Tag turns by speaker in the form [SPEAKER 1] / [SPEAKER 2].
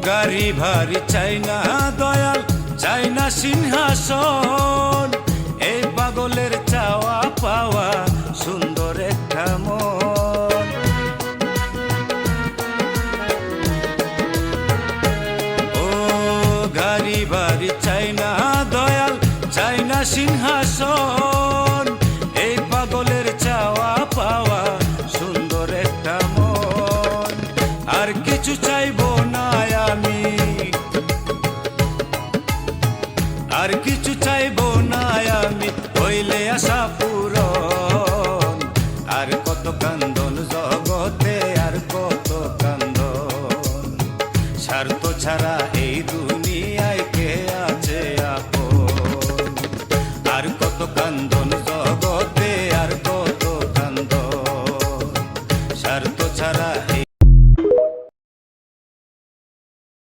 [SPEAKER 1] গাড়ি ভারী চাই না দয়াল, চাই না সিংহাসন, এই পাগলের চাওয়া পাওয়া সুন্দর একটা মন। ও গাড়ি ভারী চাই না দয়াল, চাই না সিংহাসন, এই পাগলের চাওয়া পাওয়া সুন্দর একটা মন। আর কিছু চাইবো